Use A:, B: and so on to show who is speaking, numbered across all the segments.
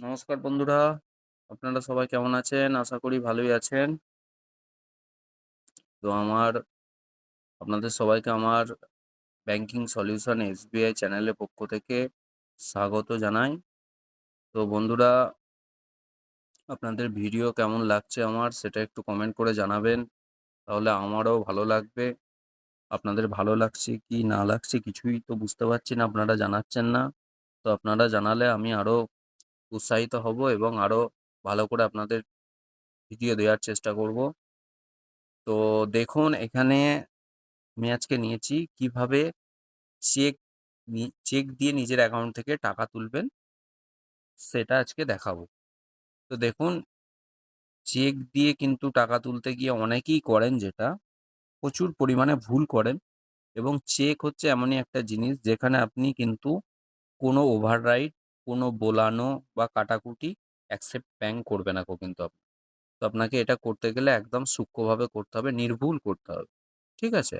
A: নমস্কার বন্ধুরা, আপনারা সবাই কেমন আছেন? আশা করি ভালোই আছেন। তো আপনাদের সবাইকে আমার ব্যাংকিং সলিউশন এসবিআই চ্যানেলের পক্ষ থেকে স্বাগত জানাই। তো বন্ধুরা, আপনাদের ভিডিও কেমন লাগছে আমার সেটা একটু কমেন্ট করে জানাবেন। তাহলে আমারও ভালো লাগবে। আপনাদের ভালো লাগছে কি না লাগছে কিছুই তো বুঝতে পারছি না, আপনারা জানাচ্ছেন না। তো আপনারা জানালে আমি আরও উৎসাহিত হব এবং আরও ভালো করে আপনাদের ভিডিও দেওয়ার চেষ্টা করব। তো দেখুন, এখানে আমি আজকে নিয়েছি কিভাবে চেক চেক দিয়ে নিজের অ্যাকাউন্ট থেকে টাকা তুলবেন, সেটা আজকে দেখাবো। তো দেখুন, চেক দিয়ে কিন্তু টাকা তুলতে গিয়ে অনেকেই করেন যেটা, প্রচুর পরিমাণে ভুল করেন। এবং চেক হচ্ছে এমনই একটা জিনিস যেখানে আপনি কিন্তু কোনো ওভাররাইড, কোনো বোলানো বা কাটাকুটি অ্যাকসেপ্ট ব্যাংক করবে না কিন্তু তো আপনাকে এটা করতে গেলে একদম সূক্ষ্মভাবে করতে হবে, নির্ভুল করতে হবে। ঠিক আছে?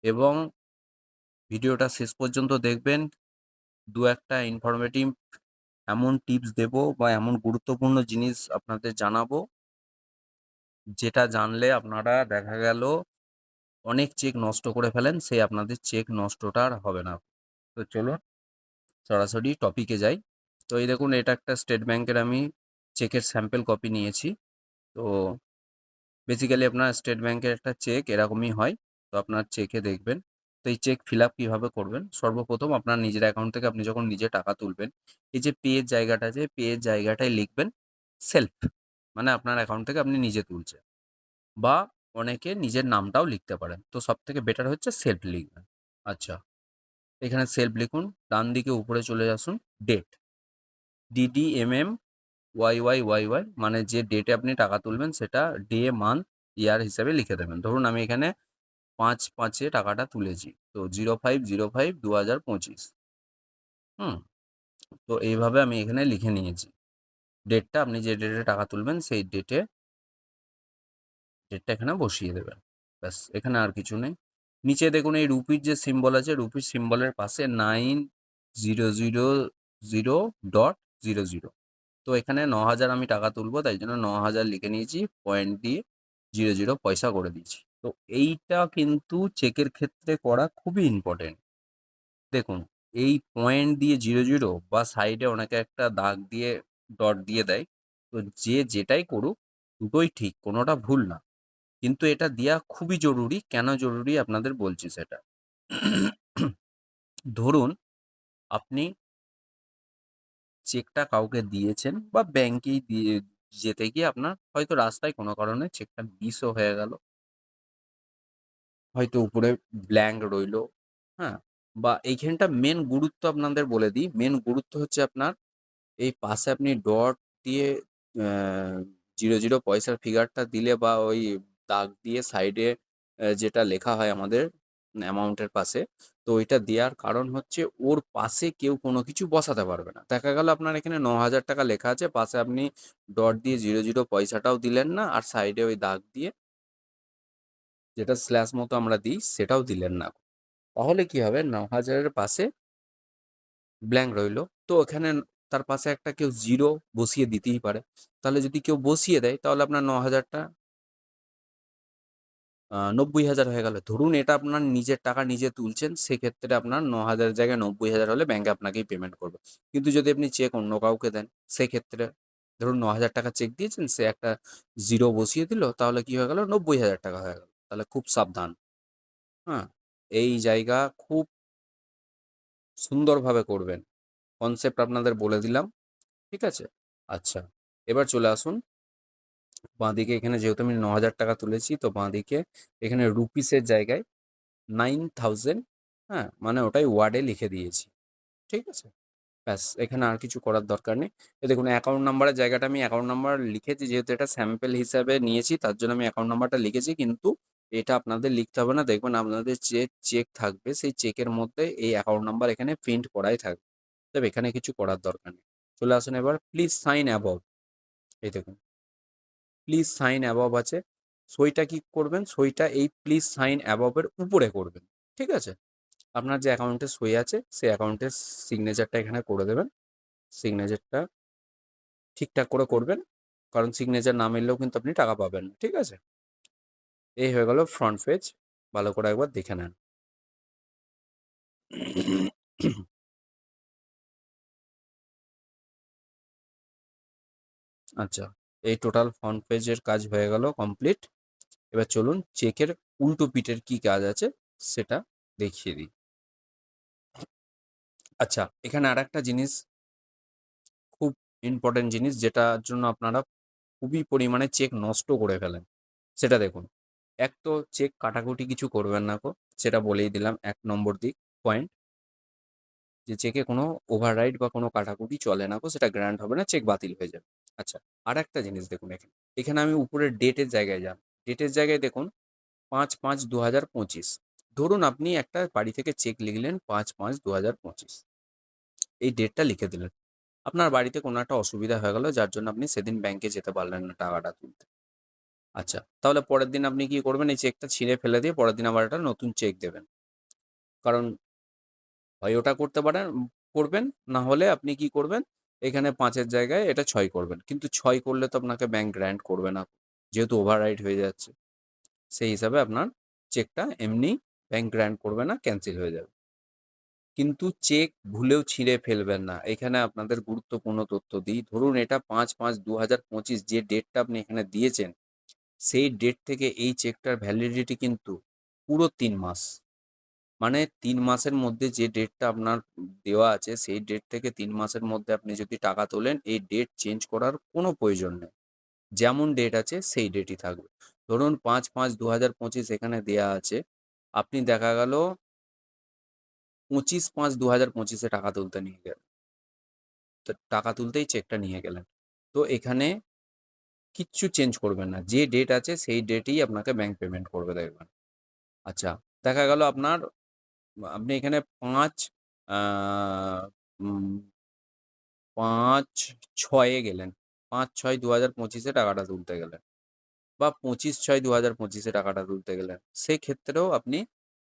A: এবং ভিডিওটা শেষ পর্যন্ত দেখবেন। দু একটা ইনফরমেটিভ এমন টিপস দেব বা এমন গুরুত্বপূর্ণ জিনিস আপনাদের জানাবো, যেটা জানলে আপনারা দেখা গেল অনেক চেক নষ্ট করে ফেলেন, সেই আপনাদের চেক নষ্টটা আর হবে না। তো চলুন সরাসরি টপিকে যাই। তো এই দেখুন, এটা একটা স্টেট ব্যাংকের আমি চেকের স্যাম্পল কপি নিয়েছি। তো বেসিক্যালি আপনার স্টেট ব্যাংকের একটা চেক এরকমই হয়। তো আপনার চেকে দেখবেন। তো এই চেক ফিল আপ কীভাবে করবেন, সর্বপ্রথম আপনার নিজের অ্যাকাউন্ট থেকে আপনি যখন নিজে টাকা তুলবেন, এই যে পে এর জায়গাটা আছে, পে এর জায়গাটায় লিখবেন সেলফ, মানে আপনার অ্যাকাউন্ট থেকে আপনি নিজে তুলছেন। বা অনেকে নিজের নামটাও লিখতে পারেন, তো সব থেকে বেটার হচ্ছে সেলফ লিখবেন। আচ্ছা, এখানে সেলফ লিখুন, ডান দিকে উপরে চলে আসুন, ডেট, DDMM YYYY, মানে যে ডেটে আপনি টাকা তুলবেন সেটা ডে, মান্থ, ইয়ার হিসেবে লিখে দেবেন। ধরুন আমি এখানে 5/5 টাকাটা তুলেছি, তো 05/05/2025। তো এইভাবে আমি এখানে লিখে নিয়েছি ডেটটা। আপনি যে ডেটে টাকা তুলবেন সেই ডেটটা এখানে বসিয়ে দেবেন। ব্যাস, এখানে আর কিছু নেই। নিচে দেখুন, এই রুপির যে সিম্বল আছে, রুপির সিম্বলের পাশে 9000.00। তো এখানে 9,000 আমি টাকা তুলবো, তাই জন্য 9,000 লিখে নিয়েছি, পয়েন্ট দিয়ে 00 পয়সা করে দিয়েছি। তো এইটা কিন্তু চেকের ক্ষেত্রে করা খুবই ইম্পর্টেন্ট। দেখুন, এই পয়েন্ট দিয়ে 00 বা সাইডে অনেকে একটা দাগ দিয়ে ডট দিয়ে দেয়। তো যে যেটাই করুক, দুটোই ঠিক, কোনোটা ভুল না। কিন্তু এটা দেয়া খুবই জরুরি। কেন জরুরি আপনাদের বলছি সেটা। ধরুন, আপনি চেকটা কাউকে দিয়েছেন বা ব্যাংকেই দিয়ে যেতে গিয়ে আপনার হয়তো রাস্তায় কোনো কারণে চেকটা মিসও হয়ে গেল। হয়তো উপরে ব্ল্যাঙ্ক রইলো, হ্যাঁ? বা এইখানটা মেন গুরুত্ব আপনাদের বলে দিই। মেন গুরুত্ব হচ্ছে আপনার এই পাশে আপনি ডট দিয়ে অ্যা 00 পয়সার ফিগারটা দিলে বা ওই দাগ দিয়ে সাইডে যেটা লেখা হয় আমাদের অ্যামাউন্টের পাশে, তো ওইটা দেয়ার কারণ হচ্ছে ওর পাশে কেউ কোনো কিছু বসাতে পারবে না। দেখা গেল আপনার এখানে ৯,০০০ টাকা লেখা আছে, পাশে আপনি ডট দিয়ে 00 পয়সাটাও দিলেন না, আর সাইডে ওই দাগ দিয়ে যেটা স্ল্যাশ মতো আমরা দিই সেটাও দিলেন না। তাহলে কি হবে, ৯,০০০ এর পাশে ব্ল্যাঙ্ক রইলো। তো এখানে তার পাশে একটা কেউ 0 বসিয়ে দিতেই পারে। তাহলে যদি কেউ বসিয়ে দেয় তাহলে আপনার ৯,০০০ টা ৯০,০০০ হয়ে গেল। ধরুন এটা আপনার নিজের টাকা নিজে তুলছেন, সেক্ষেত্রে আপনার ৯,০০০ এর জায়গায় ৯০,০০০ হলে ব্যাংক আপনাকেই পেমেন্ট করবে। কিন্তু যদি আপনি চেক অন্য কাউকে দেন, সেক্ষেত্রে ধরুন ৯,০০০ টাকা চেক দিয়েছেন, সে একটা 0 বসিয়ে দিল, তাহলে কি হয়ে গেল, ৯০,০০০ টাকা হয়ে গেল। তাহলে খুব সাবধান, হ্যাঁ? এই জায়গা খুব সুন্দরভাবে করবেন। কনসেপ্ট আপনাদের বলে দিলাম। ঠিক আছে? আচ্ছা, এবার চলে আসুন বাঁদিকে। এখানে যেহেতু আমি ৯,০০০ টাকা তুলেছি, তো বাঁদিকে এখানে রুপিসের জায়গায় 9,000, হ্যাঁ? মানে ওটাই ওয়ার্ডে লিখে দিয়েছি। ঠিক আছে? ব্যাস, এখানে আর কিছু করার দরকার নেই। এই দেখুন, অ্যাকাউন্ট নাম্বারের জায়গাটা আমি অ্যাকাউন্ট নাম্বার লিখেছি, যেহেতু এটা স্যাম্পল হিসাবে নিয়েছি তার জন্য আমি অ্যাকাউন্ট নাম্বারটা লিখেছি। কিন্তু এটা আপনাদের লিখতে হবে না। দেখবেন আপনাদের যে চেক থাকবে সেই চেকের মধ্যে এই অ্যাকাউন্ট নাম্বার এখানে প্রিন্ট করাই থাকবে। তবে এখানে কিছু করার দরকার নেই। চলে আসুন এবার প্লিজ সাইন অ্যাবভ। এই দেখুন, প্লিজ সাইন অ্যাবভ আছে। সইটা কি করবেন? সইটা এই প্লিজ সাইন অ্যাবভ এর উপরে করবেন। ঠিক আছে? আপনার যে অ্যাকাউন্টে সই আছে সেই অ্যাকাউন্টের সিগনেচারটা এখানে করে দেবেন। সিগনেচারটা ঠিকঠাক করে করবেন, কারণ সিগনেচার না মিললেও কিন্তু আপনি টাকা পাবেন না, ঠিক আছে? এই হয়ে গেল ফ্রন্ট পেজ, ভালো করে একবার দেখে নেন। আচ্ছা, এই টোটাল ফ্রন্ট পেজের কাজ হয়ে গেল কমপ্লিট। এবার চলুন চেকের উল্টো পিঠের কি কাজ আছে সেটা দেখিয়ে দিই। আচ্ছা, এখানে আরেকটা জিনিস, খুব ইম্পর্টেন্ট জিনিস, যেটার জন্য আপনারা খুবই পরিমাণে চেক নষ্ট করে ফেলেন, সেটা দেখুন। এক তো চেক কাটাকুটি কিছু করবেন না, সেটা বলেই দিলাম ১ নম্বর পয়েন্ট, যে চেকে কোনো ওভাররাইড বা কোনো কাটাকুটি চলে না, সেটা গ্র্যান্ড হবে না, চেক বাতিল হয়ে যাবে। আচ্ছা, আর একটা জিনিস দেখুন, এখানে এখানে আমি উপরে ডেটের জায়গায় যান, ডেটের জায়গায় দেখুন ৫/৫/২০২৫। ধরুন আপনি একটা বাড়ি থেকে চেক লিখলেন ৫/৫/২০২৫, এই ডেটটা লিখে দিলেন। আপনার বাড়িতে কোনো একটা অসুবিধা হয়ে গেল, যার জন্য আপনি সেদিন ব্যাংকে যেতে পারলেন না টাকাটা তুলতে। আচ্ছা, তাহলে পরের দিন আপনি কি করবেন? এই চেকটা ছিঁড়ে ফেলে দিয়ে পরের দিন আবার একটা নতুন চেক দেবেন। কারণ হয় ওটা করতে পারেন, করবেন, না হলে আপনি কি করবেন? এখানে ৫-এর জায়গায় এটা ৬ করবেন। কিন্তু ৬ করলে তো আপনাকে ব্যাংক গ্র্যান্ট করবে না। যেহেতু ওভাররাইড হয়ে যাচ্ছে। সেই হিসাবে আপনার চেকটা এমনি ব্যাংক গ্র্যান্ট করবে না, ক্যানসেল হয়ে যাবে। কিন্তু চেক ভুলেও ছিঁড়ে ফেলবেন না। এখানে আপনাদের গুরুত্বপূর্ণ তথ্য দিই। ধরুন এটা ৫/৫/২০২৫, যে ডেটটা আপনি এখানে দিয়েছেন, সেই ডেট থেকে এই চেকটার ভ্যালিডিটি কিন্তু পুরো ৩ মাস। মানে ৩ মাসের মধ্যে যে ডেটটা আপনার দেওয়া আছে, সেই ডেট থেকে ৩ মাসের মধ্যে আপনি যদি টাকা তোলেন, এই ডেট চেঞ্জ করার কোনো প্রয়োজন নেই। যেমন ডেট আছে সেই ডেটই থাকবে। ধরুন ৫/৫/২০২৫ এখানে দেয়া আছে। আপনি দেখা গেল ২৫/৫/২০২৫ এ টাকা তুলতে নিয়ে গেলেন। তো টাকা তুলতেই চেকটা নিয়ে গেলেন। তো এখানে কিচ্ছু চেঞ্জ করবেন না। যে ডেট আছে সেই ডেটেই আপনাকে ব্যাংক পেমেন্ট করবে, দেখবেন। আচ্ছা, দেখা গেল আপনি এখানে ৫ আ উম ৫/৬ এ গেলেন। ৫/৬/২০২৫ এ টাকাটা তুলতে গেলেন, বা ২৫/৬/২০২৫ এ টাকাটা তুলতে গেলেন। সেক্ষেত্রেও আপনি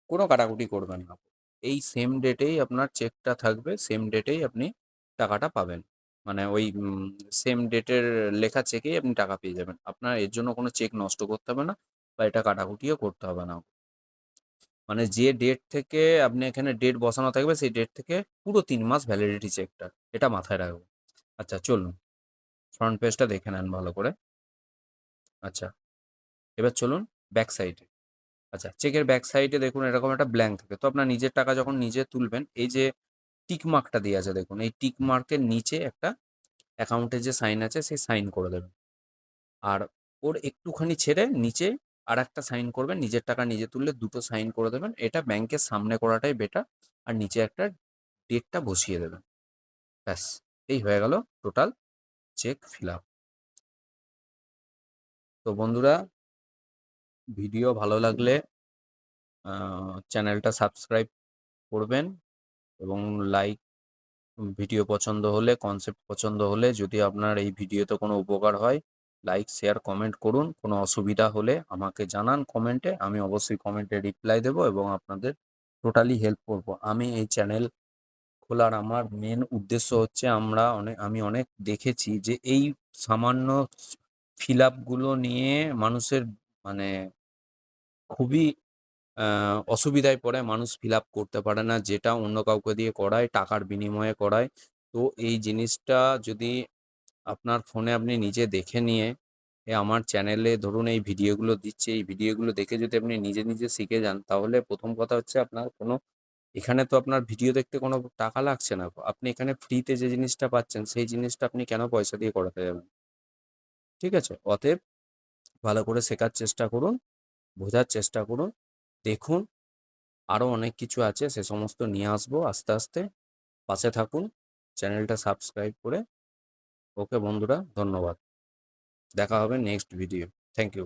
A: কোনো কাটাকুটি করবেন না। এই সেম ডেটেই আপনার চেকটা থাকবে, সেম ডেটেই আপনি টাকাটা পাবেন। মানে ওই সেম ডেটের লেখা চেকেই আপনি টাকা পেয়ে যাবেন। আপনার এর জন্য কোনো চেক নষ্ট করতে হবে না, বা এটা কাটাকুটিও করতে হবে না। মানে যে ডেট থেকে আপনি এখানে ডেট বসানো থাকবে, সেই ডেট থেকে পুরো ৩ মাস ভ্যালিডিটি চেকটার। এটা মাথায় রাখবেন। আচ্ছা, চলুন ফ্রন্ট পেজটা দেখে নেন ভালো করে। আচ্ছা, এবার চলুন ব্যাক সাইডে। আচ্ছা, চেকের ব্যাক সাইডে দেখুন এরকম একটা ব্ল্যাঙ্ক থাকে। তো আপনার নিজের টাকা যখন নিজে তুলবেন, এই যে টিক মার্কটা দেয়া আছে দেখুন, এই টিক মার্কের নিচে একটা অ্যাকাউন্টের যে সাইন আছে, সেই সাইন করে দেবেন। আর ওর একটুখানি ছেড়ে নিচে আরেকটা সাইন করবেন। নিজের টাকা নিজে তুললে দুটো সাইন করে দেবেন। এটা ব্যাংকের সামনে করাটাই বেটার। আর নিচে একটা ডেটটা বসিয়ে দেবেন। ব্যাস, এই হয়ে গেল টোটাল চেক ফিল আপ। তো বন্ধুরা, ভিডিও ভালো লাগলে চ্যানেলটা সাবস্ক্রাইব করবেন, এবং লাইক, ভিডিও পছন্দ হলে, কনসেপ্ট পছন্দ হলে, যদি আপনার এই ভিডিওতে কোনো উপকার হয়, লাইক, শেয়ার, কমেন্ট করুন। কোনো অসুবিধা হলে আমাকে জানান কমেন্টে। আমি অবশ্যই কমেন্টে রিপ্লাই দেবো এবং আপনাদের টোটালি হেল্প করব। আমি এই চ্যানেল খোলার আমার মেন উদ্দেশ্য হচ্ছে, আমি অনেক দেখেছি যে এই সামান্য ফিল আপগুলো নিয়ে মানুষের মানে খুবই অসুবিধায় পড়ে। মানুষ ফিল আপ করতে পারে না, যেটা অন্য কাউকে দিয়ে করায়, টাকার বিনিময়ে করায়। তো এই জিনিসটা যদি আপনার ফোনে আপনি নিজে দেখে নিয়ে, আমার চ্যানেলে ধরুন এই ভিডিওগুলো দিচ্ছি, এই ভিডিওগুলো দেখে যদি আপনি নিজে নিজে শিখে যান, তাহলে প্রথম কথা হচ্ছে আপনার কোনো, এখানে তো আপনার ভিডিও দেখতে কোনো টাকা লাগছে না। আপনি এখানে ফ্রিতে যে জিনিসটা পাচ্ছেন, সেই জিনিসটা আপনি কেন পয়সা দিয়ে করাতে যাবেন? ঠিক আছে? অতএব ভালো করে শেখার চেষ্টা করুন, বোঝার চেষ্টা করুন, দেখুন। আরও অনেক কিছু আছে, সে সমস্ত নিয়ে আসবো আস্তে আস্তে। পাশে থাকুন, চ্যানেলটা সাবস্ক্রাইব করে। ওকে বন্ধুরা, ধন্যবাদ। দেখা হবে নেক্সট ভিডিও। Thank you.